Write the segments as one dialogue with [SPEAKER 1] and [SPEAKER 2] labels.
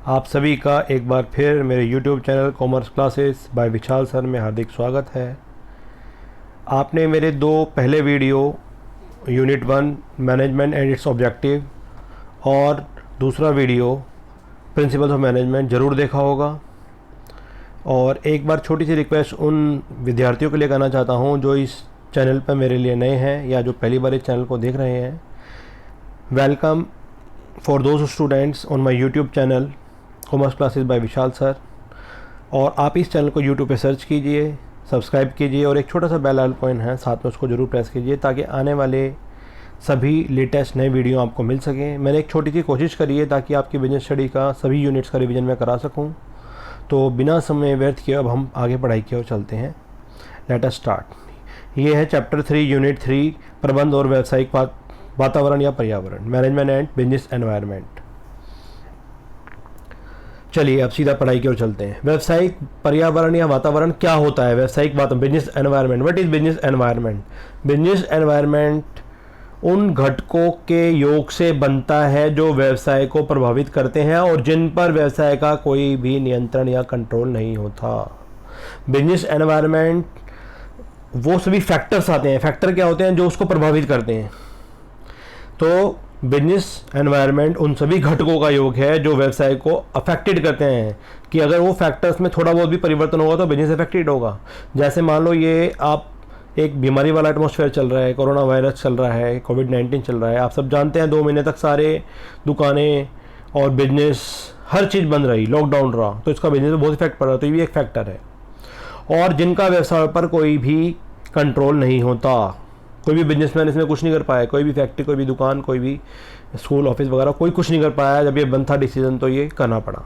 [SPEAKER 1] आप सभी का एक बार फिर मेरे YouTube channel commerce classes bye विशाल सर में हार्दिक स्वागत है। आपने मेरे दो पहले video unit 1 management and it's objective और दूसरा वीडियो प्रिंसिपल्स ऑफ मैनेजमेंट ज़रूर देखा होगा। और एक बार छोटी सी रिक्वेस्ट उन विद्यार्थियों के लिए करना चाहता हूं जो इस चैनल पर मेरे लिए नए हैं या जो पहली बार इस चैनल को देख रहे हैं। Welcome for those students on my YouTube channel commerce classes bye Vishal sir. और आप इस चैनल को यूट्यूब पे सर्च कीजिए, सब्सक्राइब कीजिए और एक छोटा सा बेल आइकन है साथ में, उसको ज़रूर प्रेस कीजिए ताकि आने वाले सभी लेटेस्ट नए वीडियो आपको मिल सकें। मैंने एक छोटी सी कोशिश करी है ताकि आपकी बिजनेस स्टडी का सभी यूनिट्स का रिवीजन मैं करा सकूं। तो बिना समय व्यर्थ किए अब हम आगे पढ़ाई की ओर चलते हैं। Let us start. ये है चैप्टर 3 यूनिट 3 प्रबंध और व्यावसायिक वातावरण या पर्यावरण, मैनेजमेंट एंड बिजनेस एनवायरनमेंट। चलिए अब सीधा पढ़ाई की ओर चलते हैं। व्यावसायिक पर्यावरण या वातावरण क्या होता है? व्यावसायिक वातावरण, business environment. What is business environment? Business environment उन घटकों के योग से बनता है जो व्यवसाय को प्रभावित करते हैं और जिन पर व्यवसाय का कोई भी नियंत्रण या कंट्रोल नहीं होता। बिजनेस एनवायरनमेंट वो सभी फैक्टर्स आते हैं। फैक्टर क्या होते हैं? जो उसको प्रभावित करते हैं। तो बिजनेस एनवायरनमेंट उन सभी घटकों का योग है जो व्यवसाय को अफेक्टेड करते हैं कि अगर वो फैक्टर्स में थोड़ा बहुत भी परिवर्तन होगा तो बिजनेस अफेक्टेड होगा। जैसे मान लो ये आप एक बीमारी वाला एटमॉस्फेयर चल रहा है, कोरोना वायरस चल रहा है, कोविड-19 चल रहा है। आप सब जानते हैं 2 महीने तक सारे दुकानें और बिजनेस हर चीज़ बंद रही, लॉकडाउन रहा, तो इसका बिजनेस में बहुत इफेक्ट पड़ रहा है। तो ये भी एक फैक्टर है। और जिनका व्यवसाय पर कोई भी कंट्रोल नहीं होता, कोई भी बिजनेसमैन इसमें कुछ नहीं कर पाया, कोई भी फैक्ट्री, कोई भी दुकान, कोई भी स्कूल, ऑफिस वगैरह कोई कुछ नहीं कर पाया। जब ये बंद था डिसीजन तो ये करना पड़ा।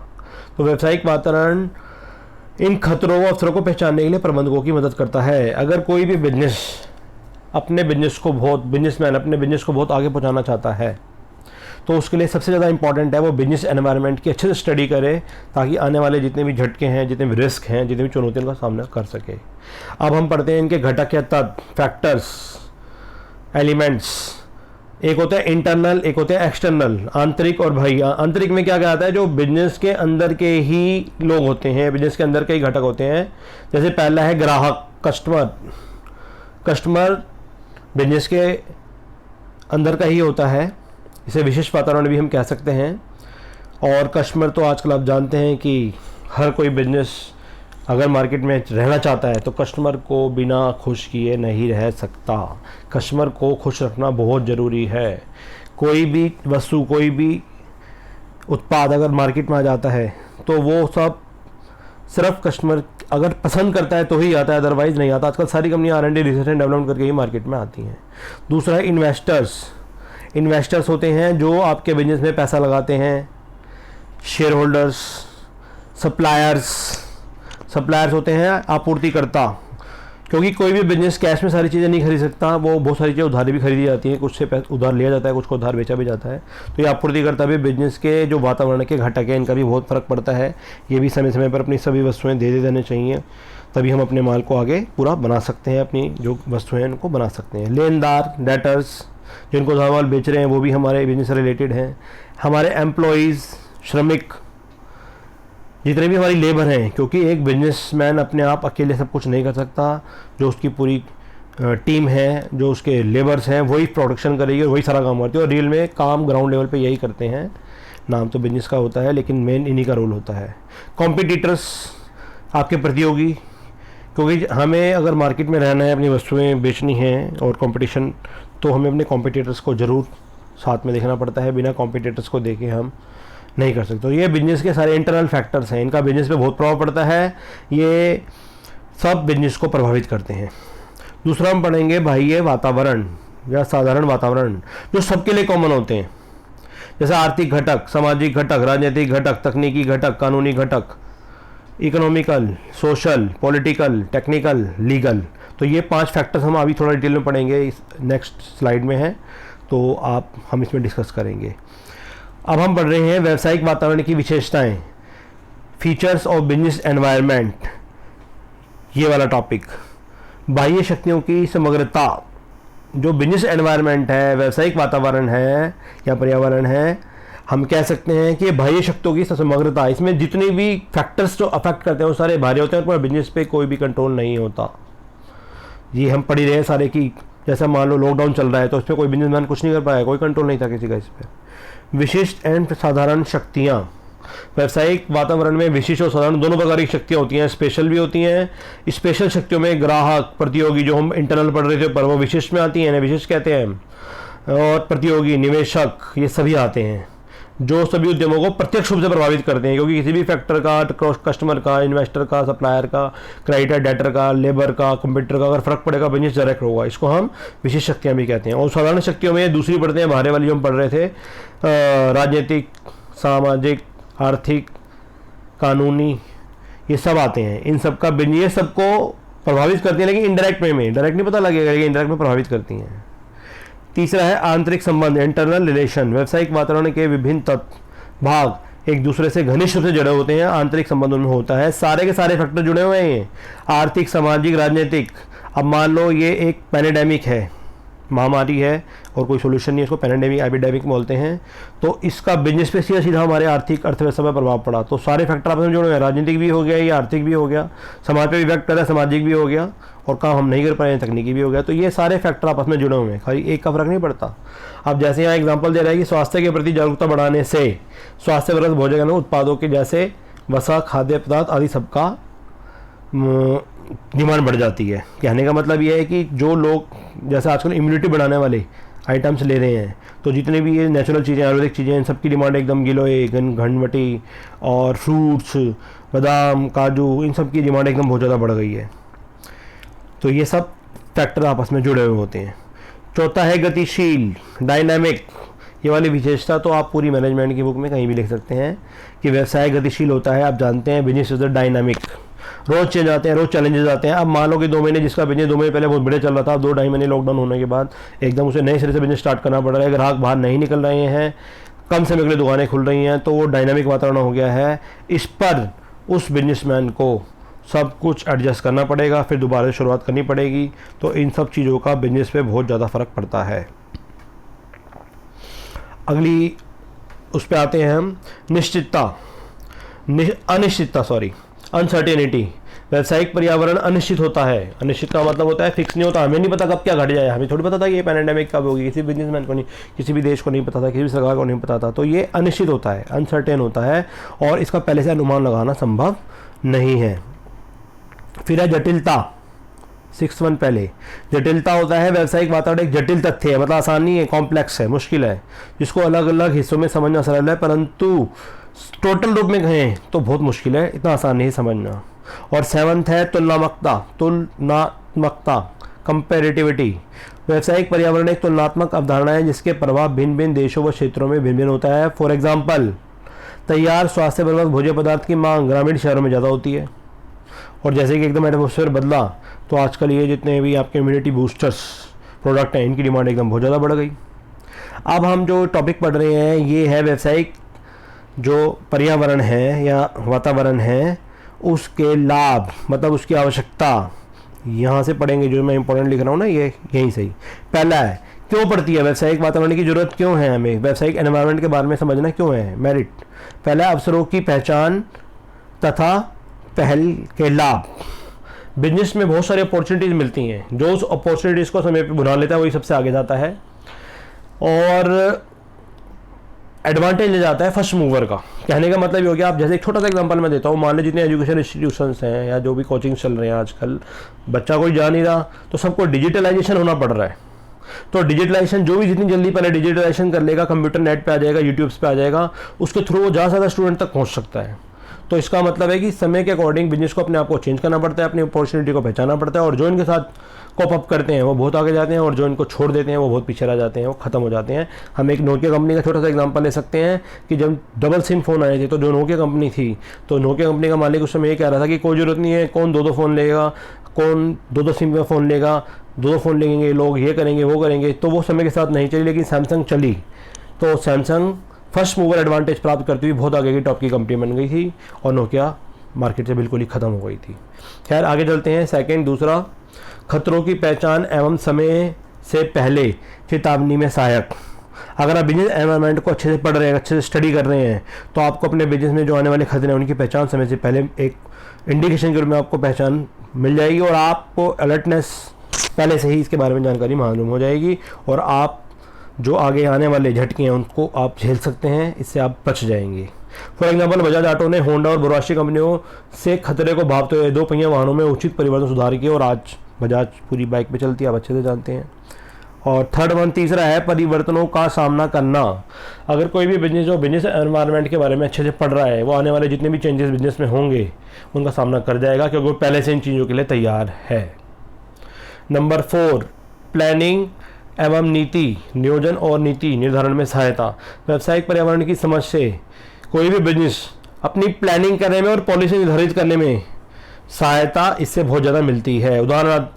[SPEAKER 1] तो व्यावसायिक वातावरण इन खतरों व अवसरों को पहचानने के लिए प्रबंधकों की मदद करता है। अगर कोई भी बिजनेसमैन अपने बिजनेस को बहुत आगे पहुंचाना चाहता है तो उसके लिए सबसे ज़्यादा इंपॉर्टेंट है वो बिजनेस एनवायरनमेंट की अच्छे से स्टडी करे ताकि आने वाले जितने भी झटके हैं, जितने भी रिस्क हैं, जितनी भी चुनौतियों का सामना कर सके। अब हम पढ़ते हैं इनके घटक या तत्व, फैक्टर्स, एलिमेंट्स। एक होता है इंटरनल, एक होता है एक्सटर्नल, आंतरिक और बाह्य। आंतरिक में क्या कहता है? जो बिजनेस के अंदर के ही लोग होते हैं, बिजनेस के अंदर के ही घटक होते हैं। जैसे पहला है ग्राहक, कस्टमर बिजनेस के अंदर का ही होता है। इसे विशिष्ट वातावरण भी हम कह सकते हैं। और कस्टमर तो आजकल आप जानते हैं कि हर कोई बिजनेस अगर मार्केट में रहना चाहता है तो कस्टमर को बिना खुश किए नहीं रह सकता। कस्टमर को खुश रखना बहुत ज़रूरी है। कोई भी वस्तु, कोई भी उत्पाद अगर मार्केट में आ जाता है तो वो सब सिर्फ कस्टमर अगर पसंद करता है तो ही आता है, अदरवाइज़ नहीं आता। आजकल सारी कंपनियां R&D, रिसर्च एंड डेवलपमेंट करके ही मार्केट में आती हैं। दूसरा है इन्वेस्टर्स होते हैं जो आपके बिजनेस में पैसा लगाते हैं। शेयर होल्डर्स, सप्लायर्स होते हैं आपूर्तिकर्ता, क्योंकि कोई भी बिजनेस कैश में सारी चीज़ें नहीं खरीद सकता। वो बहुत सारी चीज़ें उधारी भी खरीदी जाती हैं, कुछ से उधार लिया जाता है, कुछ को उधार बेचा भी जाता है। तो ये आपूर्तिकर्ता भी बिजनेस के जो वातावरण के घटक हैं, इनका भी बहुत फ़र्क पड़ता है। ये भी समय समय पर अपनी सभी वस्तुएं दे देने चाहिए, तभी हम अपने माल को आगे पूरा बना सकते हैं, अपनी जो वस्तुएं उनको बना सकते हैं। लेनदार, डेटर्स, जिनको उधार माल बेच रहे हैं वो भी हमारे बिजनेस से रिलेटेड हैं। हमारे एम्प्लॉयज़, श्रमिक, जितने भी हमारी लेबर हैं, क्योंकि एक बिजनेसमैन अपने आप अकेले सब कुछ नहीं कर सकता। जो उसकी पूरी टीम है, जो उसके लेबर्स हैं, वही प्रोडक्शन करेगी और वही सारा काम करती है। और रियल में काम ग्राउंड लेवल पे यही करते हैं। नाम तो बिजनेस का होता है लेकिन मेन इन्हीं का रोल होता है। कॉम्पिटिटर्स, आपके प्रतियोगी, क्योंकि हमें अगर मार्केट में रहना है, अपनी वस्तुएँ बेचनी हैं और कॉम्पिटिशन, तो हमें अपने कॉम्पिटिटर्स को ज़रूर साथ में देखना पड़ता है। बिना कॉम्पिटिटर्स को देखे हम नहीं कर सकते। तो ये बिजनेस के सारे इंटरनल फैक्टर्स हैं, इनका बिजनेस पे बहुत प्रभाव पड़ता है। ये सब बिजनेस को प्रभावित करते हैं। दूसरा हम पढ़ेंगे बाह्य वातावरण या साधारण वातावरण, जो सबके लिए कॉमन होते हैं। जैसे आर्थिक घटक, सामाजिक घटक, राजनीतिक घटक, तकनीकी घटक, कानूनी घटक, economical, social, political, technical, legal. तो ये 5 फैक्टर्स हम अभी थोड़ा डिटेल में पढ़ेंगे, इस नेक्स्ट स्लाइड में है, तो हम इसमें डिस्कस करेंगे। अब हम पढ़ रहे हैं व्यावसायिक वातावरण की विशेषताएं, फीचर्स ऑफ बिजनेस एनवायरनमेंट, ये वाला टॉपिक। बाह्य शक्तियों की समग्रता, जो बिजनेस एनवायरनमेंट है, व्यावसायिक वातावरण है या पर्यावरण है, हम कह सकते हैं कि बाह्य शक्तियों की समग्रता, इसमें जितने भी फैक्टर्स जो अफेक्ट करते हैं वो सारे बाहरी होते हैं, पर बिजनेस पे कोई भी कंट्रोल नहीं होता। ये हम पढ़ ही रहे हैं सारे की, जैसा मान लो लॉकडाउन चल रहा है तो उसमें कोई बिजनेसमैन कुछ नहीं कर पाया, कोई कंट्रोल नहीं था किसी का इस पर। विशिष्ट एंड साधारण शक्तियाँ, व्यावसायिक वातावरण में विशिष्ट और साधारण दोनों प्रकार की शक्तियाँ होती हैं, स्पेशल भी होती हैं। स्पेशल शक्तियों में ग्राहक, प्रतियोगी, जो हम इंटरनल पढ़ रहे थे पर वो विशिष्ट में आती हैं, विशिष्ट कहते हैं, और प्रतियोगी, निवेशक, ये सभी आते हैं जो सभी उद्यमों को प्रत्यक्ष रूप से प्रभावित करते हैं, क्योंकि किसी भी फैक्टर का, कस्टमर का, इन्वेस्टर का, सप्लायर का, क्रेडिटर, डेटर का, लेबर का, कंप्यूटर का अगर फर्क पड़ेगा बिजनेस डायरेक्ट होगा। इसको हम विशेष शक्तियाँ भी कहते हैं। और साधारण शक्तियों में दूसरी पढ़ते हैं बाहर वाली जो हम पढ़ रहे थे, राजनीतिक, सामाजिक, आर्थिक, कानूनी, ये सब आते हैं। इन सब का बिजनेस सबको प्रभावित करती हैं, लेकिन इनडायरेक्ट वे में, डायरेक्ट नहीं पता लगेगा लेकिन इनडायरेक्ट में प्रभावित करती हैं। तीसरा है आंतरिक संबंध, इंटरनल रिलेशन। व्यावसायिक वातावरण के विभिन्न तत्व भाग एक दूसरे से घनिष्ठ रूप से जुड़े होते हैं, आंतरिक संबंध उनमें होता है। सारे के सारे फैक्टर जुड़े हुए हैं, आर्थिक, सामाजिक, राजनीतिक। अब मान लो ये एक पैंडेमिक है, महामारी है और कोई सोल्यूशन नहीं है, इसको पैंडेमिक, एपिडेमिक बोलते हैं, तो इसका बिजनेस पे सीधा सीधा हमारे आर्थिक अर्थव्यवस्था पर प्रभाव पड़ा। तो सारे फैक्टर आपस में जुड़े हुए हैं, राजनीतिक भी हो गया, ये आर्थिक भी हो गया, समाज पे इफेक्ट कर रहा है, सामाजिक भी हो गया, और काम हम नहीं कर पाए, तकनीकी भी हो गया। तो ये सारे फैक्टर आपस में जुड़े हुए हैं, खाली एक का फर्क नहीं पड़ता। अब जैसे यहाँ एग्जाम्पल दे रहा है कि स्वास्थ्य के प्रति जागरूकता बढ़ाने से स्वास्थ्यवर्धक भोजन उत्पादों के जैसे वसा, खाद्य पदार्थ आदि सबका डिमांड बढ़ जाती है। कहने का मतलब ये है कि जो लोग जैसे आजकल इम्यूनिटी बढ़ाने वाले आइटम्स ले रहे हैं, तो जितने भी ये नेचुरल चीज़ें, आयुर्वेदिक चीज़ें, इन सबकी डिमांड एकदम गिलोय, घनवटी और फ्रूट्स, बादाम, काजू, इन सब की डिमांड एकदम बहुत ज़्यादा बढ़ गई है। तो ये सब फैक्टर आपस में जुड़े हुए होते हैं। चौथा है गतिशील, डायनामिक। ये वाली विशेषता तो आप पूरी मैनेजमेंट की बुक में कहीं भी लिख सकते हैं कि व्यवसाय गतिशील होता है। आप जानते हैं बिजनेस इज द डायनामिक, रोज चेंज आते हैं, रोज चैलेंजेस आते हैं। अब मान लो कि 2 महीने जिसका बिजनेस 2 महीने पहले बहुत बढ़िया चल रहा था, 2-2.5 महीने लॉकडाउन होने के बाद एकदम उसे नए सिरे से बिजनेस स्टार्ट करना पड़ रहा है, ग्राहक बाहर नहीं निकल रहे हैं, कम समय के लिए दुकानें खुल रही हैं, तो वो डायनामिक वातावरण हो गया है। इस पर उस बिजनेसमैन को सब कुछ एडजस्ट करना पड़ेगा, फिर दोबारा से शुरुआत करनी पड़ेगी। तो इन सब चीज़ों का बिजनेस पे बहुत ज़्यादा फ़र्क पड़ता है। अगली उस पे आते हैं हम, अनसर्टेनिटी। व्यावसायिक पर्यावरण अनिश्चित होता है। अनिश्चित का मतलब होता है फिक्स नहीं होता, हमें नहीं पता कब क्या घट जाए। हमें थोड़ी पता था कि ये पैंडेमिक कब होगी, किसी बिजनेसमैन को नहीं, किसी भी देश को नहीं पता था, किसी भी सरकार को नहीं पता था। तो ये अनिश्चित होता है, अनसर्टेन होता है, और इसका पहले से अनुमान लगाना संभव नहीं है। फिर है जटिलता, 6 पहले। जटिलता होता है व्यावसायिक वातावरण एक जटिल तथ्य है, मतलब आसान नहीं है, कॉम्प्लेक्स है, मुश्किल है, जिसको अलग अलग हिस्सों में समझना सरल है, परंतु टोटल रूप में कहें तो बहुत मुश्किल है, इतना आसान नहीं समझना। और 7 है तुलनात्मकता, कंपेरेटिविटी। व्यावसायिक पर्यावरण एक तुलनात्मक अवधारणा है जिसके प्रभाव भिन्न भिन्न देशों व क्षेत्रों में भिन्न भिन्न होता है। फॉर एग्जाम्पल, तैयार स्वास्थ्यवर्धक भोज्य पदार्थ की मांग ग्रामीण शहरों में ज़्यादा होती है, और जैसे कि एकदम एटमॉस्फेयर बदला तो आजकल ये जितने भी आपके इम्यूनिटी बूस्टर्स प्रोडक्ट हैं, इनकी डिमांड एकदम बहुत ज़्यादा बढ़ गई। अब हम जो टॉपिक पढ़ रहे हैं ये है व्यावसायिक जो पर्यावरण है या वातावरण है, उसके लाभ, मतलब उसकी आवश्यकता। यहाँ से पढ़ेंगे, जो मैं इंपॉर्टेंट लिख रहा हूँ ना, ये यहीं से ही। पहला है क्यों पड़ती है व्यावसायिक वातावरण की जरूरत, क्यों है हमें व्यावसायिक एनवायरनमेंट के बारे में समझना क्यों है। मेरिट, पहला अवसरों की पहचान तथा पहल के लाभ। बिजनेस में बहुत सारी अपॉर्चुनिटीज़ मिलती हैं, जो उस अपॉर्चुनिटीज़ को समय पर बुला लेता है वही सबसे आगे जाता है, और एडवांटेज ले जाता है फर्स्ट मूवर का। कहने का मतलब ये हो गया, आप जैसे एक छोटा सा एग्जांपल मैं देता हूँ, मान लीजिए जितने एजुकेशन इंस्टीट्यूशंस हैं या जो भी कोचिंग चल रहे हैं आजकल, बच्चा कोई जा नहीं रहा तो सबको डिजिटलाइजेशन होना पड़ रहा है। तो डिजिटलाइजेशन जो भी जितनी जल्दी पहले डिजिटलाइजेशन कर लेगा, कंप्यूटर नेट पे आ जाएगा, यूट्यूब्स पे आ जाएगा, उसके थ्रू वो ज़्यादा से ज़्यादा स्टूडेंट तक पहुँच सकता है। तो इसका मतलब है कि समय के अकॉर्डिंग बिजनेस को अपने आप को चेंज करना पड़ता है, अपनी अपॉर्चुनिटी को पहचानना पड़ता है, और जो इनके साथ कॉप अप करते हैं वो बहुत आगे जाते हैं, और जो इनको छोड़ देते हैं वो बहुत पीछे रह जाते हैं, वो खत्म हो जाते हैं। हम एक नोकिया कंपनी का छोटा सा एग्जांपल ले सकते हैं कि जब डबल सिम फ़ोन आए थे, तो जो नोकिया कंपनी थी, तो नोकिया कंपनी का मालिक उस समय ये कह रहा था कि कोई ज़रूरत नहीं है, कौन 2-2 फ़ोन लेगा, कौन 2-2 सिम का फ़ोन लेगा, 2-2 फ़ोन लेंगे लोग, ये करेंगे वो करेंगे। तो वो समय के साथ नहीं चली, लेकिन सैमसंग चली, तो सैमसंग फर्स्ट मूवर एडवांटेज प्राप्त करती हुई बहुत आगे की टॉप की कंपनी बन गई थी, और नोकिया मार्केट से बिल्कुल ही ख़त्म हो गई थी। खैर आगे चलते हैं। सेकंड, दूसरा, खतरों की पहचान एवं समय से पहले चेतावनी में सहायक। अगर आप बिजनेस एनवायरनमेंट को अच्छे से पढ़ रहे हैं, अच्छे से स्टडी कर रहे हैं, तो आपको अपने बिजनेस में जो आने वाले खतरे हैं उनकी पहचान समय से पहले एक इंडिकेशन के रूप में आपको पहचान मिल जाएगी, और आपको अलर्टनेस पहले से ही इसके बारे में जानकारी मालूम हो जाएगी, और आप जो आगे आने वाले झटके हैं उनको आप झेल सकते हैं, इससे आप बच जाएंगे। फॉर एग्जाम्पल, बजाज ऑटो ने होंडा और बोराशी कंपनियों से खतरे को भांपते हुए 2 पहिया वाहनों में उचित परिवर्तन सुधार किए, और आज बजाज पूरी बाइक पे चलती है, आप अच्छे से जानते हैं। और थर्ड वन, तीसरा है परिवर्तनों का सामना करना। अगर कोई भी बिजनेस जो बिजनेस एनवायरनमेंट के बारे में अच्छे से पढ़ रहा है, वो आने वाले जितने भी चेंजेस बिजनेस में होंगे उनका सामना कर जाएगा, क्योंकि वो पहले से इन चीज़ों के लिए तैयार है। नंबर 4, प्लानिंग एवं नीति नियोजन और नीति निर्धारण में सहायता। व्यावसायिक पर्यावरण की समझ से कोई भी बिजनेस अपनी प्लानिंग करने में और पॉलिसी निर्धारित करने में सहायता इससे बहुत ज़्यादा मिलती है। उदाहरणार्थ,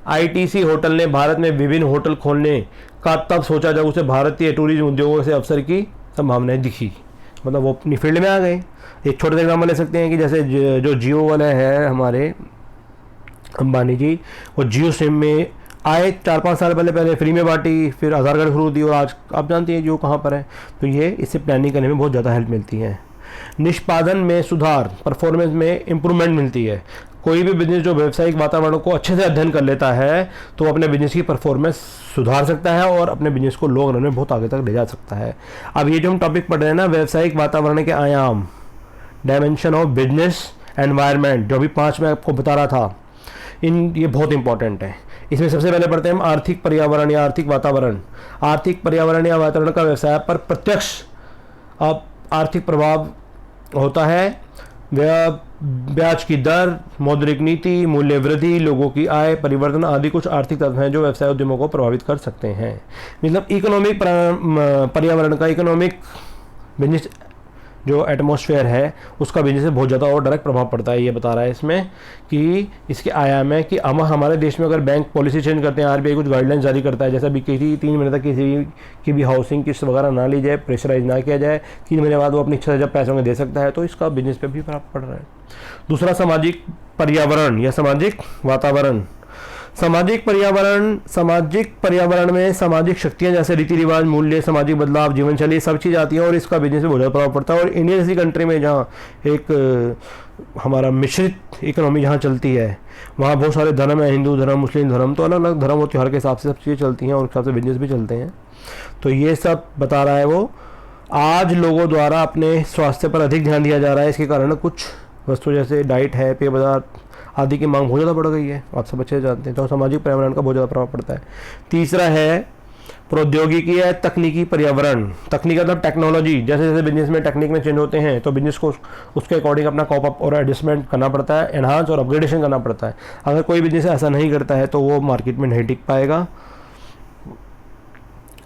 [SPEAKER 1] आईटीसी होटल ने भारत में विभिन्न होटल खोलने का तब सोचा जब उसे भारतीय टूरिज्म उद्योगों से अवसर की संभावनाएं दिखी, मतलब वो अपनी फील्ड में आ गए। एक छोटे से एग्जाम्पल ले सकते हैं कि जैसे जो जियो वाले हैं हमारे अंबानी जी, वो जियो सिम में आए 4-5 साल पहले फ्री में बांटी, फिर आधार कार्ड शुरू दी, और आज आप जानती हैं जियो कहाँ पर है। तो ये इससे प्लानिंग करने में बहुत ज़्यादा हेल्प मिलती है। निष्पादन में सुधार, परफॉर्मेंस में इम्प्रूवमेंट मिलती है। कोई भी बिजनेस जो व्यावसायिक वातावरण को अच्छे से अध्ययन कर लेता है तो अपने बिजनेस की परफॉर्मेंस सुधार सकता है और अपने बिजनेस को लॉन्ग रन में बहुत आगे तक ले जा सकता है। अब ये जो हम टॉपिक पढ़ रहे हैं ना, व्यावसायिक वातावरण के आयाम, डायमेंशन ऑफ बिजनेस एनवायरनमेंट, जो अभी 5 मैं आपको बता रहा था, ये बहुत इंपॉर्टेंट है। इसमें सबसे पहले पढ़ते हैं हम आर्थिक पर्यावरण या आर्थिक वातावरण। आर्थिक पर्यावरण या वातावरण का व्यवसाय पर प्रत्यक्ष आर्थिक प्रभाव होता है। ब्याज की दर, मौद्रिक नीति, मूल्य वृद्धि, लोगों की आय परिवर्तन आदि कुछ आर्थिक तत्व हैं जो व्यवसाय उद्यमों को प्रभावित कर सकते हैं। मतलब इकोनॉमिक पर्यावरण का, इकोनॉमिक बिजनेस जो एटमॉस्फेयर है उसका बिजनेस से बहुत ज़्यादा और डायरेक्ट प्रभाव पड़ता है। ये बता रहा है इसमें कि इसके आयाम है कि हमारे देश में अगर बैंक पॉलिसी चेंज करते हैं, आरबीआई कुछ गाइडलाइंस जारी करता है, जैसा भी किसी 3 महीने तक किसी की भी हाउसिंग किस्त वगैरह ना ली जाए, प्रेशराइज ना किया जाए, 3 महीने बाद वो अपनी इच्छा से जब पैसों में दे सकता है, तो इसका बिजनेस पे भी प्रभाव पड़ रहा है। दूसरा, सामाजिक पर्यावरण या सामाजिक वातावरण। सामाजिक पर्यावरण में सामाजिक शक्तियाँ जैसे रीति रिवाज, मूल्य, सामाजिक बदलाव, जीवन शैली, सब चीज़ आती हैं और इसका बिजनेस पे बहुत ज़्यादा प्रभाव पड़ता है। और इंडिया जैसी कंट्री में जहाँ एक हमारा मिश्रित इकोनॉमी जहाँ चलती है, वहाँ बहुत सारे धर्म है, हिंदू धर्म, मुस्लिम धर्म, तो अलग अलग धर्म और त्योहार के हिसाब से सब चीज़ें चलती हैं और उस हिसाब से बिजनेस भी चलते हैं। तो ये सब बता रहा है वो। आज लोगों द्वारा अपने स्वास्थ्य पर अधिक ध्यान दिया जा रहा है, इसके कारण कुछ वस्तु जैसे डाइट है, पेय पदार्थ आदि की मांग बहुत ज़्यादा बढ़ गई है, आप सब अच्छे जानते हैं। तो सामाजिक पर्यावरण का बहुत ज़्यादा प्रभाव पड़ता है। तीसरा है प्रौद्योगिकी या तकनीकी पर्यावरण। तकनीक मतलब टेक्नोलॉजी, जैसे जैसे बिजनेस में टेक्निक में चेंज होते हैं तो बिजनेस को उसके अकॉर्डिंग अपना कॉप अप और एडजस्टमेंट करना पड़ता है, एनहांस और अपग्रेडेशन करना पड़ता है। अगर कोई बिजनेस ऐसा नहीं करता है तो वो मार्केट में नहीं टिक पाएगा।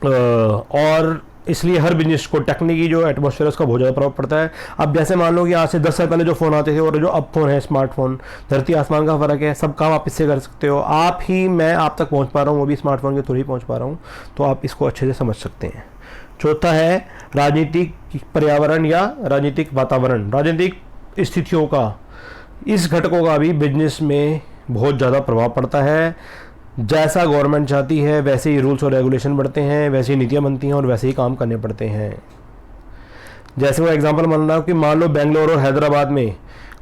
[SPEAKER 1] और इसलिए हर बिजनेस को टेक्निकी जो एटमॉस्फेयर उसका बहुत ज़्यादा प्रभाव पड़ता है। अब जैसे मान लो कि आज से 10 साल पहले जो फ़ोन आते थे और जो अब फ़ोन है स्मार्टफोन, धरती आसमान का फ़र्क है। सब काम आप इससे कर सकते हो, मैं आप तक पहुंच पा रहा हूं, वो भी स्मार्टफोन के थ्रू ही पहुंच पा रहा हूं। तो आप इसको अच्छे से समझ सकते हैं। चौथा है राजनीतिक पर्यावरण या राजनीतिक वातावरण। राजनीतिक स्थितियों का, इस घटकों का भी बिजनेस में बहुत ज़्यादा प्रभाव पड़ता है। जैसा गवर्नमेंट चाहती है वैसे ही रूल्स और रेगुलेशन बढ़ते हैं, वैसे ही नीतियाँ बनती हैं और वैसे ही काम करने पड़ते हैं। जैसे वो एग्जांपल मान रहा हूँ कि मान लो बेंगलोर और हैदराबाद में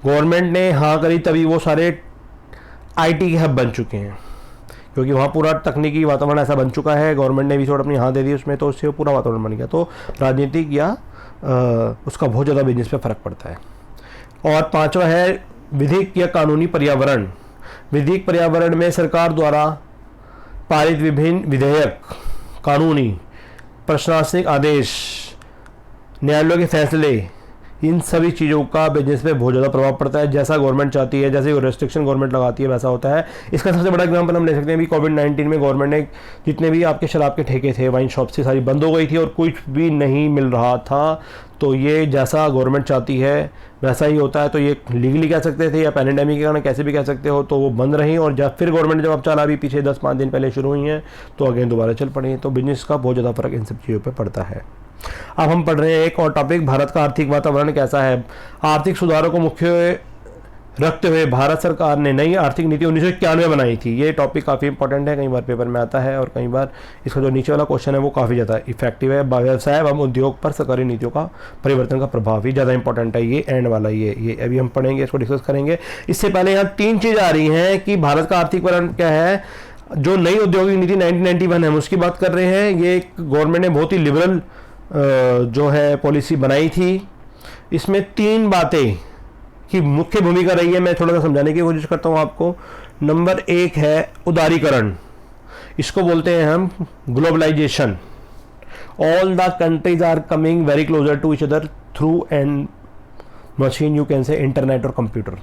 [SPEAKER 1] गवर्नमेंट ने हाँ करी, तभी वो सारे आईटी के हब बन चुके हैं, क्योंकि वहाँ पूरा तकनीकी वातावरण ऐसा बन चुका है। गवर्नमेंट ने भी थोड़ा अपनी हाँ दे दी उसमें, तो उससे वो पूरा वातावरण बन गया। तो राजनीतिक या उसका बहुत ज़्यादा बिजनेस पे फ़र्क पड़ता है। और पाँचवा है विधिक या कानूनी पर्यावरण। विधिक पर्यावरण में सरकार द्वारा पारित विभिन्न विधेयक, कानूनी, प्रशासनिक आदेश, न्यायालयों के फैसले, इन सभी चीज़ों का बिजनेस पे बहुत ज़्यादा प्रभाव पड़ता है। जैसा गवर्नमेंट चाहती है, जैसे रेस्ट्रिक्शन गवर्नमेंट लगाती है वैसा होता है। इसका सबसे बड़ा एग्जांपल हम ले सकते हैं अभी कोविड-19 में गवर्नमेंट ने जितने भी आपके शराब के ठेके थे, वाइन शॉप से सारी बंद हो गई थी और कुछ भी नहीं मिल रहा था। तो ये जैसा गवर्नमेंट चाहती है वैसा ही होता है। तो ये लीगली कह सकते थे या पैंडेमिक के कारण कैसे भी कह सकते हो, तो वो बंद रही। और जब फिर गवर्नमेंट जब अब चला, अभी पीछे 10-5 दिन पहले शुरू हुई हैं, तो अगेन दोबारा चल पड़ी। तो बिजनेस का बहुत ज़्यादा फर्क इन सब चीज़ों पर पड़ता है। अब हम पढ़ रहे हैं एक और टॉपिक, भारत का आर्थिक वातावरण कैसा है। आर्थिक सुधारों को मुख्य रखते हुए भारत सरकार ने नई आर्थिक नीति 1991 बनाई थी। ये टॉपिक काफ़ी इंपॉर्टेंट है, कई बार पेपर में आता है और कई बार इसका जो नीचे वाला क्वेश्चन है वो काफ़ी ज़्यादा इफेक्टिव है। व्यवसाय एवं उद्योग पर सरकारी नीतियों का परिवर्तन का प्रभाव ही ज़्यादा इंपॉर्टेंट है। ये एंड वाला ये अभी हम पढ़ेंगे, इसको डिस्कस करेंगे। इससे पहले यहाँ 3 चीज़ आ रही हैं कि भारत का आर्थिककरण क्या है। जो नई औद्योगिक नीति 1991 है उसकी बात कर रहे हैं। ये गवर्नमेंट ने बहुत ही लिबरल जो है पॉलिसी बनाई थी। इसमें 3 बातें की मुख्य भूमिका रही है, मैं थोड़ा सा समझाने की कोशिश करता हूँ आपको। नंबर 1 है उदारीकरण, इसको बोलते हैं हम globalization. All the countries are coming very closer to each other through an machine, you can say internet और कंप्यूटर।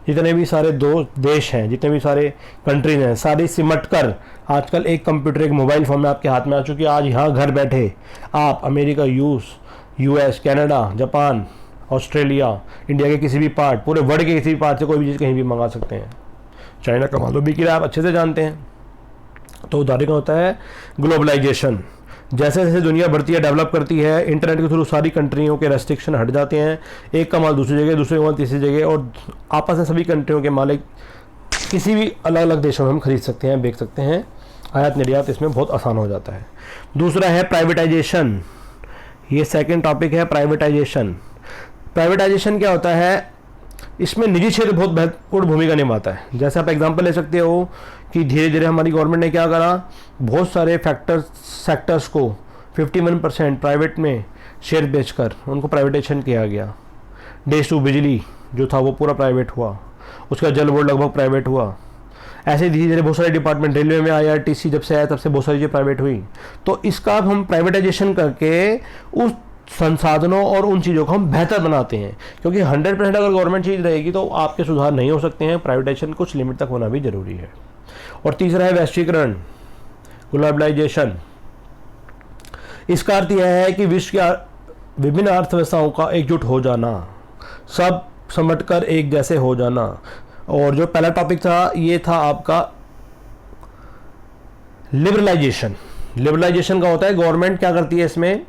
[SPEAKER 1] जितने भी सारे देश हैं, जितने भी सारे कंट्रीज हैं, सारी सिमट कर आजकल एक कंप्यूटर, एक मोबाइल फ़ोन में आपके हाथ में आ चुकी है। आज यहाँ घर बैठे आप America, US, Canada, Japan, Australia, India के किसी भी पार्ट, पूरे वर्ल्ड के किसी भी पार्ट से कोई भी चीज़ कहीं भी मंगा सकते हैं। चाइना का मालूम भी कि आप अच्छे से जानते हैं। तो उदाहरण होता है ग्लोबलाइजेशन। जैसे जैसे दुनिया बढ़ती है, डेवलप करती है, इंटरनेट के थ्रू सारी कंट्रियों के रेस्ट्रिक्शन हट जाते हैं। एक का माल दूसरी जगह, दूसरे का माल तीसरी जगह, और आपस में सभी कंट्रियों के माल किसी भी अलग अलग देशों में हम खरीद सकते हैं, बेच सकते हैं। आयात निर्यात इसमें बहुत आसान हो जाता है। दूसरा है प्राइवेटाइजेशन। ये सेकंड टॉपिक है प्राइवेटाइजेशन। प्राइवेटाइजेशन क्या होता है? इसमें निजी क्षेत्र बहुत महत्वपूर्ण भूमिका निभाता है। जैसे आप एग्जांपल ले सकते हो कि धीरे धीरे हमारी गवर्नमेंट ने क्या करा, बहुत सारे सेक्टर्स को 51% प्राइवेट में शेयर बेचकर उनको प्राइवेटाइजेशन किया गया। देश टू बिजली जो था वो पूरा प्राइवेट हुआ, उसका जल बोर्ड लगभग प्राइवेट हुआ। ऐसे धीरे धीरे बहुत सारे डिपार्टमेंट, रेलवे में IRTC जब से आया तब से बहुत सारी चीज़ें प्राइवेट हुई। तो इसका हम प्राइवेटाइजेशन करके उस संसाधनों और उन चीज़ों को हम बेहतर बनाते हैं, क्योंकि 100% अगर गवर्नमेंट चीज़ रहेगी तो आपके सुधार नहीं हो सकते हैं। प्राइवेटाइजेशन कुछ लिमिट तक होना भी जरूरी है। और तीसरा है वैश्वीकरण, ग्लोबलाइजेशन। इसका अर्थ यह है कि विश्व की विभिन्न अर्थव्यवस्थाओं का एकजुट हो जाना, सब समटकर एक जैसे हो जाना। और जो पहला टॉपिक था ये था आपका लिबरलाइजेशन। लिबरलाइजेशन का होता है गवर्नमेंट क्या करती है, इसमें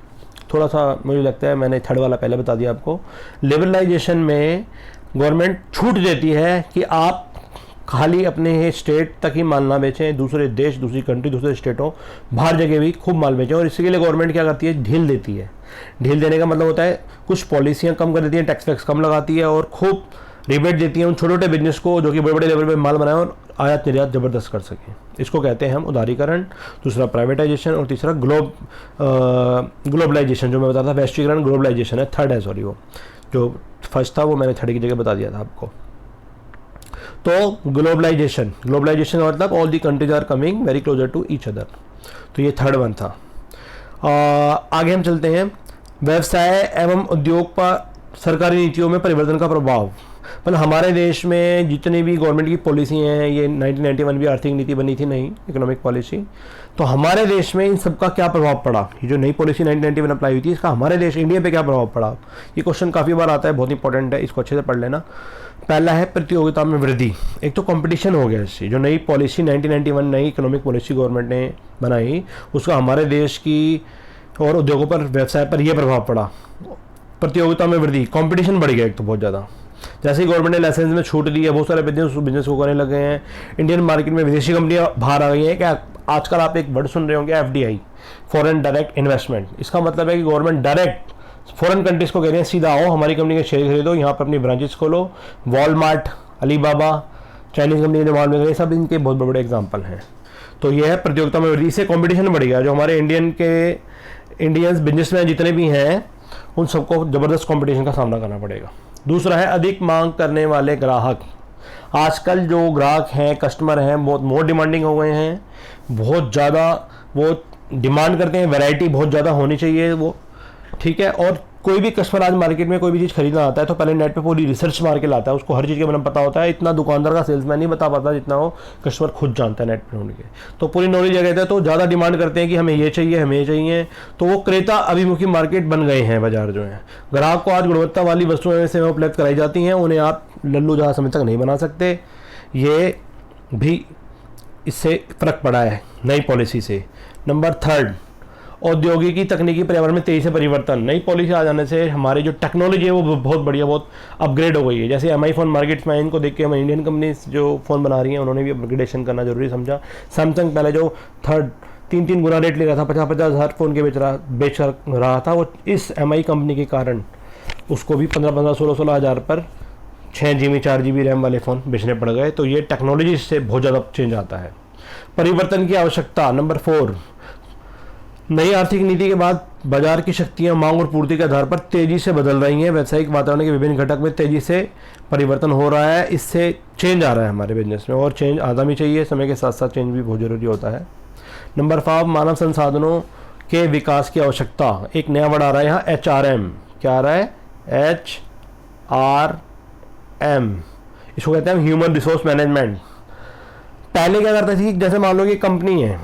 [SPEAKER 1] थोड़ा सा मुझे लगता है मैंने थर्ड वाला पहले बता दिया आपको। लिबरलाइजेशन में गवर्नमेंट छूट देती है कि आप खाली अपने स्टेट तक ही माल ना बेचें, दूसरे देश, दूसरी कंट्री, दूसरे स्टेटों, बाहर जगह भी खूब माल बेचें। और इसके लिए गवर्नमेंट क्या करती है, ढील देती है। ढील देने का मतलब होता है कुछ पॉलिसियाँ कम कर देती हैं, टैक्स वैक्स कम लगाती है और खूब रिबेट देती हैं उन छोटे छोटे बिजनेस को जो कि बड़े बड़े लेवल पे माल बनाएं और आयात निर्यात ज़बरदस्त कर सकें। इसको कहते हैं हम उदारीकरण। दूसरा प्राइवेटाइजेशन और तीसरा ग्लोबलाइजेशन, जो मैं बता रहा था वैश्वीकरण, ग्लोबलाइजेशन है, थर्ड है, सॉरी, वो जो फर्स्ट था वो मैंने थर्ड की जगह बता दिया था आपको। तो ग्लोबलाइजेशन का मतलब all the countries are coming very closer to each other. तो ये थर्ड वन था। आगे हम चलते हैं, व्यवसाय एवं उद्योग पर सरकारी नीतियों में परिवर्तन का प्रभाव। मतलब हमारे देश में जितनी भी गवर्नमेंट की पॉलिसी हैं, ये 1991 भी आर्थिक नीति बनी थी, नई इकोनॉमिक पॉलिसी, तो हमारे देश में इन सब का क्या प्रभाव पड़ा। ये जो नई पॉलिसी 1991 अप्लाई हुई थी, इसका हमारे देश इंडिया पे क्या प्रभाव पड़ा। ये क्वेश्चन काफ़ी बार आता है, बहुत इंपॉर्टेंट है, इसको अच्छे से पढ़ लेना। पहला है प्रतियोगिता में वृद्धि। एक तो कंपटीशन हो गया इससे, जो नई पॉलिसी 1991 नई इकोनॉमिक पॉलिसी गवर्नमेंट ने बनाई, उसका हमारे देश की और उद्योगों पर, व्यवसाय पर यह प्रभाव पड़ा। प्रतियोगिता में वृद्धि, कंपटीशन बढ़ गया एक तो बहुत ज़्यादा। जैसे ही गवर्नमेंट ने लाइसेंस में छूट दी है, बहुत सारे बिजनेस को करने लगे हैं। इंडियन मार्केट में विदेशी कंपनियां बाहर आ गई हैं। क्या आजकल आप एक वर्ड सुन रहे होंगे, FDI, फॉरेन डायरेक्ट इन्वेस्टमेंट। इसका मतलब है कि गवर्नमेंट डायरेक्ट फॉरेन कंट्रीज को कह रहे हैं सीधा आओ, हमारी कंपनी के शेयर खरीदो, यहाँ पर अपनी ब्रांचेस खोलो। वॉलमार्ट, अलीबाबा, चाइनीज़ कंपनी जो माल में गए, सब इनके बहुत बड़े एग्जाम्पल हैं। तो यह है प्रतियोगिता में वृद्धि, से कॉम्पिटिशन बढ़ गया। जो हमारे इंडियंस बिजनेसमैन जितने भी हैं उन सबको ज़बरदस्त कॉम्पिटिशन का सामना करना पड़ेगा। दूसरा है अधिक मांग करने वाले ग्राहक। आजकल जो ग्राहक हैं, कस्टमर हैं, बहुत मोर डिमांडिंग हो गए हैं, बहुत ज़्यादा वो डिमांड करते हैं, वैरायटी बहुत ज़्यादा होनी चाहिए वो, ठीक है। और कोई भी कस्टमर आज मार्केट में कोई भी चीज़ खरीदना आता है तो पहले नेट पे पूरी रिसर्च मार के लाता है, उसको हर चीज़ के बारे में पता होता है। इतना दुकानदार का सेल्समैन नहीं बता पाता जितना वो कस्टमर खुद जानता है नेट पे ढूंढ के। तो पूरी नॉलेज आ गई है, तो ज़्यादा डिमांड करते हैं कि हमें ये चाहिए, हमें ये चाहिए। तो वो क्रेता अभिमुखी मार्केट बन गए हैं बाजार जो है। ग्राहक को आज गुणवत्ता वाली वस्तुएं से उपलब्ध कराई जाती हैं, उन्हें आप लल्लू जहाँ समय तक नहीं बना सकते। ये भी इससे फ़र्क पड़ा है नई पॉलिसी से। नंबर थर्ड, औद्योगिकी तकनीकी पर्यावरण में तेजी से परिवर्तन। नई पॉलिसी आ जाने से हमारी जो टेक्नोलॉजी है वो बहुत बढ़िया, बहुत अपग्रेड हो गई है। जैसे MI फ़ोन मार्केट में, इनको देख के हम इंडियन कंपनीज जो फ़ोन बना रही हैं उन्होंने भी अपग्रेडेशन करना जरूरी समझा। सैमसंग पहले जो 3 गुना रेट ले रहा था, 50-50 हज़ार फ़ोन के बेच रहा था, वो इस MI कंपनी के कारण उसको भी 15-15, 16-16 हज़ार पर 6 GB 4 GB रैम वाले फ़ोन बेचने पड़ गए। तो ये टेक्नोलॉजी से बहुत ज़्यादा चेंज आता है। परिवर्तन की आवश्यकता। नंबर 4, नई आर्थिक नीति के बाद बाजार की शक्तियां मांग और पूर्ति के आधार पर तेजी से बदल रही हैं। व्यावसायिक वातावरण के विभिन्न घटक में तेजी से परिवर्तन हो रहा है, इससे चेंज आ रहा है हमारे बिजनेस में, और चेंज आना भी चाहिए। समय के साथ साथ चेंज भी बहुत ज़रूरी होता है। नंबर 5, मानव संसाधनों के विकास की आवश्यकता। एक नया वर्ड आ रहा है यहाँ, HRM। क्या आ रहा है? HRM, इसको कहते हैं ह्यूमन रिसोर्स मैनेजमेंट। पहले क्या करते थे, जैसे मान लो कि कंपनी है,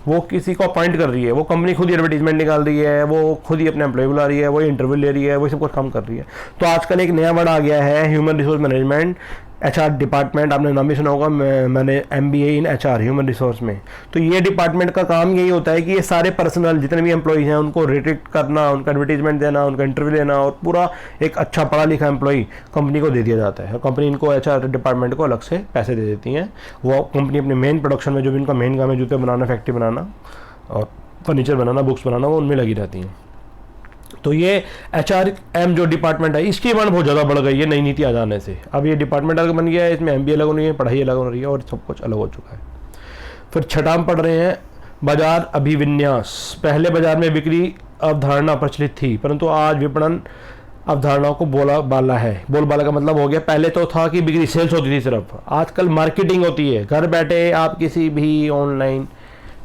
[SPEAKER 1] वो किसी को अपॉइंट कर रही है, वो कंपनी खुद ही एडवर्टीजमेंट निकाल रही है, वो खुद ही अपने एम्प्लॉय बुला रही है, वो इंटरव्यू ले रही है, वो सब कुछ काम कर रही है। तो आजकल एक नया वर्ड आ गया है, human resource management, HR department. आपने नाम भी सुना होगा, मैंने MBA इन HR, ह्यूमन रिसोर्स में। तो ये डिपार्टमेंट का काम यही होता है कि ये सारे पर्सनल जितने भी एम्प्लॉयज़ हैं उनको रिक्रूट करना, उनका एडवर्टीजमेंट देना, उनका इंटरव्यू लेना, और पूरा एक अच्छा पढ़ा लिखा एम्प्लॉय कंपनी को दे दिया जाता है। और कंपनी इनको HR डिपार्टमेंट को अलग से पैसे दे देती हैं। वो कंपनी अपने मेन प्रोडक्शन में, जो भी इनका मेन काम है, जूते बनाना, फैक्ट्री बनाना और फर्नीचर बनाना, बुक्स बनाना, वो उनमें लगी रहती हैं। तो ये HRM जो डिपार्टमेंट है, इसकी डिमांड बहुत ज़्यादा बढ़ गई है नई नीति आ जाने से। अब ये डिपार्टमेंट अलग बन गया है, इसमें MBA अलग हो रही है, पढ़ाई अलग हो रही है, और सब कुछ अलग हो चुका है। फिर छठा हम पढ़ रहे हैं, बाजार अभिविन्यास। पहले बाजार में बिक्री अवधारणा प्रचलित थी, परंतु आज विपणन अवधारणाओं को बोलबाला है। बोलबाला का मतलब हो गया, पहले तो था कि बिक्री सेल्स होती थी सिर्फ, आजकल मार्केटिंग होती है। घर बैठे आप किसी भी ऑनलाइन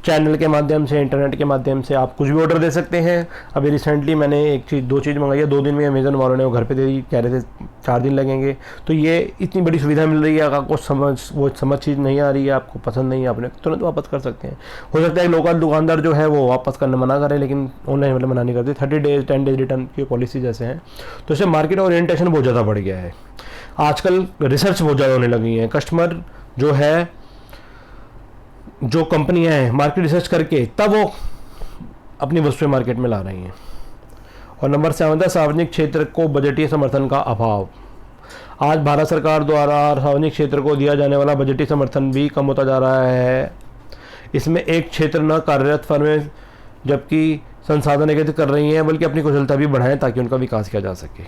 [SPEAKER 1] चैनल के माध्यम से, इंटरनेट के माध्यम से आप कुछ भी ऑर्डर दे सकते हैं। अभी रिसेंटली मैंने 2 चीज़ मंगाई है, 2 दिन में अमेजन वालों ने वो घर पे दे दी, कह रहे थे 4 दिन लगेंगे। तो ये इतनी बड़ी सुविधा मिल रही है, अगर आपको समझ चीज़ नहीं आ रही है, आपको पसंद नहीं है, आपने तुरंत वापस कर सकते हैं। हो सकता है लोकल दुकानदार जो है वो वापस करने मना करे, लेकिन ऑनलाइन वाले मना नहीं करते। 30 डेज 10 डेज रिटर्न की पॉलिसी जैसे हैं। तो इससे मार्केट ओरिएंटेशन बहुत ज़्यादा बढ़ गया है। आजकल रिसर्च बहुत ज़्यादा होने लगी है। कस्टमर जो है, जो कंपनियां हैं, मार्केट रिसर्च करके तब वो अपनी वस्तुएं मार्केट में ला रही हैं। और नंबर 7 है, सार्वजनिक क्षेत्र को बजटीय समर्थन का अभाव। आज भारत सरकार द्वारा सार्वजनिक क्षेत्र को दिया जाने वाला बजटीय समर्थन भी कम होता जा रहा है। इसमें एक क्षेत्र न कार्यरत फर्में जबकि संसाधन एकत्रित कर रही हैं, बल्कि अपनी कुशलता भी बढ़ाएं ताकि उनका विकास किया जा सके।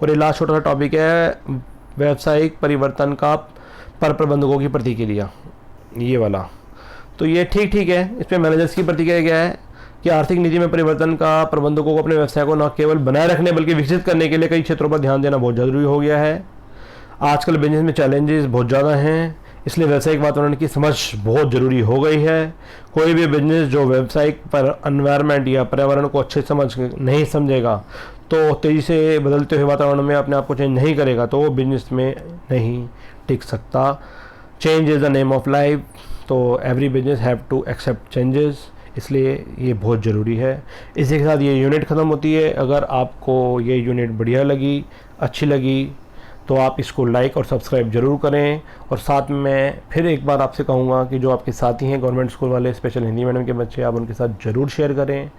[SPEAKER 1] और ये लास्ट छोटा सा टॉपिक है, व्यावसायिक परिवर्तन का पर प्रबंधकों की प्रतिक्रिया, ये वाला। तो ये ठीक है, इस पर मैनेजर्स की प्रतिक्रिया क्या है कि आर्थिक नीति में परिवर्तन का प्रबंधकों को अपने व्यवसाय को न केवल बनाए रखने बल्कि विकसित करने के लिए कई क्षेत्रों पर ध्यान देना बहुत ज़रूरी हो गया है। आजकल बिजनेस में चैलेंजेस बहुत ज़्यादा हैं, इसलिए व्यावसायिक वातावरण की समझ बहुत ज़रूरी हो गई है। कोई भी बिजनेस जो व्यावसायिक पर एनवायरनमेंट या पर्यावरण को अच्छे नहीं समझेगा, तो तेज़ी से बदलते हुए वातावरण में अपने आप को चेंज नहीं करेगा, तो वो बिजनेस में नहीं टिक सकता। Change is the name of life. तो every business have to accept changes, इसलिए ये बहुत ज़रूरी है। इसी के साथ ये यूनिट ख़त्म होती है। अगर आपको ये यूनिट बढ़िया लगी, अच्छी लगी, तो आप इसको लाइक और सब्सक्राइब ज़रूर करें। और साथ में फिर एक बार आपसे कहूँगा कि जो आपके साथी हैं गवर्नमेंट स्कूल वाले, स्पेशल हिंदी मीडियम के बच्चे, आप उनके साथ ज़रूर शेयर करें।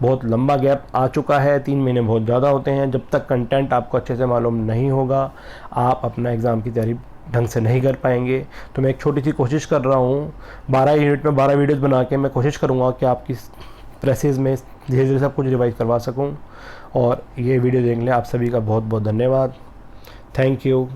[SPEAKER 1] बहुत लंबा गैप आ चुका है, 3 महीने बहुत ज़्यादा होते हैं। जब तक कंटेंट आपको अच्छे से मालूम नहीं होगा, आप अपना एग्ज़ाम की तैयारी ढंग से नहीं कर पाएंगे। तो मैं एक छोटी सी कोशिश कर रहा हूँ, 12 यूनिट में 12 वीडियोज़ बना के मैं कोशिश करूँगा कि आपकी प्रेसेस में धीरे धीरे सब कुछ रिवाइज करवा सकूँ। और ये वीडियो देखने आप सभी का बहुत बहुत धन्यवाद। Thank you.